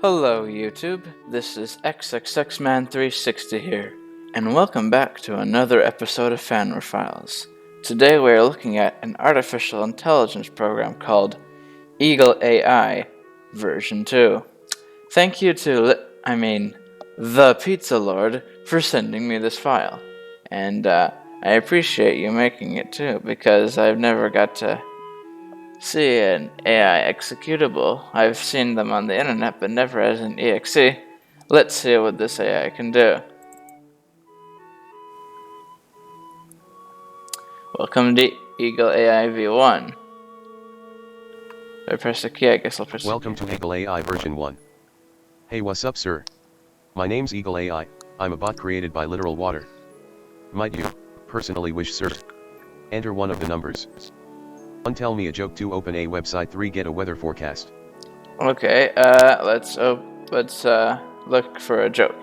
Hello YouTube, this is XXXman360 here, and welcome back to another episode of Fanware Files. Today we are looking at an artificial intelligence program called Eagle AI version 2. Thank you to, ThePizzaLord for sending me this file, and I appreciate you making it too, because I've never got to see an AI executable. I've seen them on the internet, but never as an EXE. Let's see what this AI can do. Welcome to Eagle AI V1. If I press the key, I guess I'll press Welcome to Eagle AI version 1. Hey, what's up, sir? My name's Eagle AI, I'm a bot created by literal water. Might you, personally wish, sir? Enter one of the numbers. 1. Tell me a joke. 2. Open a website. 3. Get a weather forecast. Okay, let's look for a joke.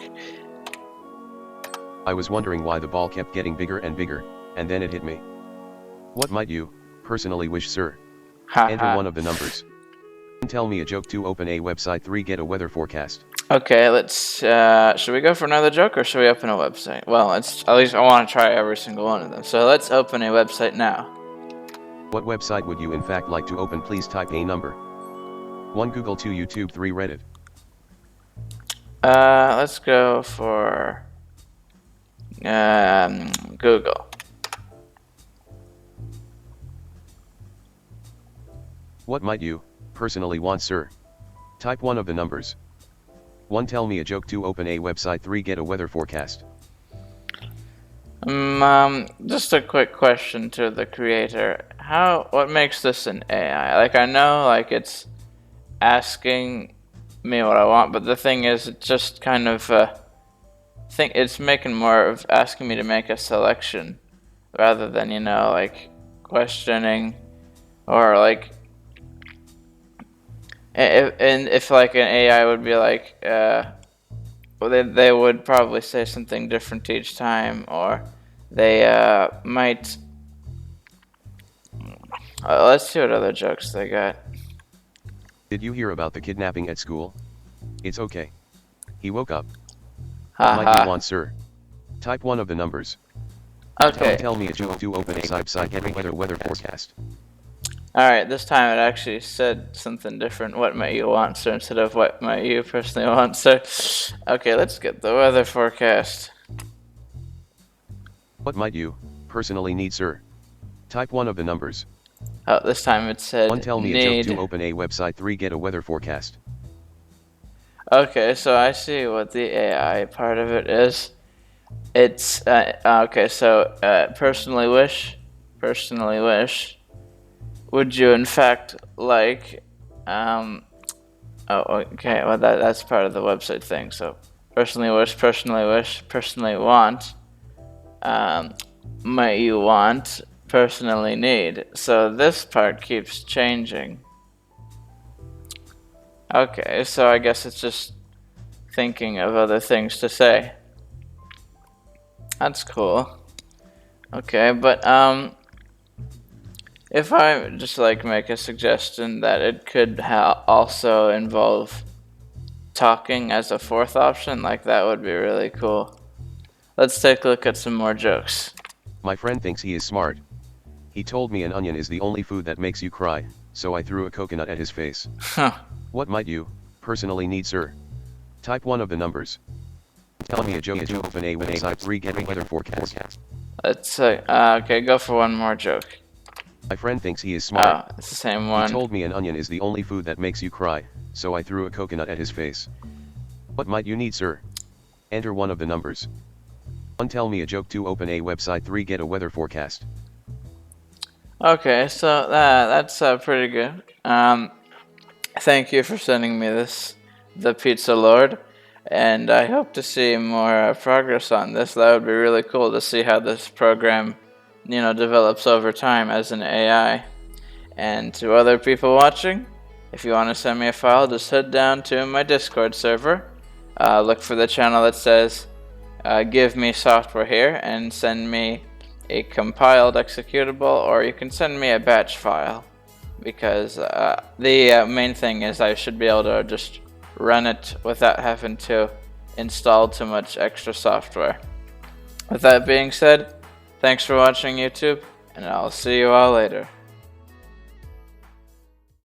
I was wondering why the ball kept getting bigger and bigger, and then it hit me. What might you, personally wish, sir? Enter one of the numbers. 1. Tell me a joke. 2. Open a website. 3. Get a weather forecast. Okay, let's, should we go for another joke, or should we open a website? Well, at least I want to try every single one of them, so let's open a website now. What website would you in fact like to open? Please type a number. 1. Google. 2. YouTube. 3. Reddit. Let's go for Google. What might you, personally want, sir? Type one of the numbers. 1. Tell me a joke. 2. Open a website. 3. Get a weather forecast. Just a quick question to the creator. What makes this an AI? Like, I know, like, it's asking me what I want, but the thing is, it just kind of, it's making more of asking me to make a selection, rather than, like, questioning, or, like, if like, an AI would be like, well, they would probably say something different each time, or they might. Let's see what other jokes they got. Did you hear about the kidnapping at school? It's okay. He woke up. Haha. What might you want, sir? Type one of the numbers. Okay. Tell me a joke. To open a website. Get a weather forecast. Alright, this time it actually said something different. What might you want, sir, instead of what might you personally want, sir. Okay, let's get the weather forecast. What might you, personally need, sir? Type one of the numbers. Oh, this time it said 1. Tell me need. a joke. 2. Open a website. 3. Get a weather forecast. Okay, so I see what the AI part of it is. It's, okay, so, personally wish. Would you in fact like, oh, okay, well that's part of the website thing, so personally wish, personally want, might you want, personally need. So this part keeps changing. Okay, so I guess it's just thinking of other things to say. That's cool. Okay, but, if I just like make a suggestion that it could also involve talking as a fourth option, like that would be really cool. Let's take a look at some more jokes. My friend thinks he is smart. He told me an onion is the only food that makes you cry, so I threw a coconut at his face. Huh. What might you, personally need, sir? Type one of the numbers. Tell me a joke. To open a website. 3. Get a weather forecast. Let's say, okay, go for one more joke. My friend thinks he is smart. Oh, it's the same one. He told me an onion is the only food that makes you cry, so I threw a coconut at his face. What might you need, sir? Enter one of the numbers. 1. Tell me a joke. 2. Open a website. 3. Get a weather forecast. Okay, so that's pretty good. Thank you for sending me this, ThePizzaLord, and I hope to see more progress on this. That would be really cool to see how this program, develops over time as an AI. And to other people watching, if you want to send me a file, just head down to my Discord server, look for the channel that says give me software here, and send me a compiled executable, or you can send me a batch file, because the main thing is I should be able to just run it without having to install too much extra software. With that being said, thanks for watching YouTube, and I'll see you all later.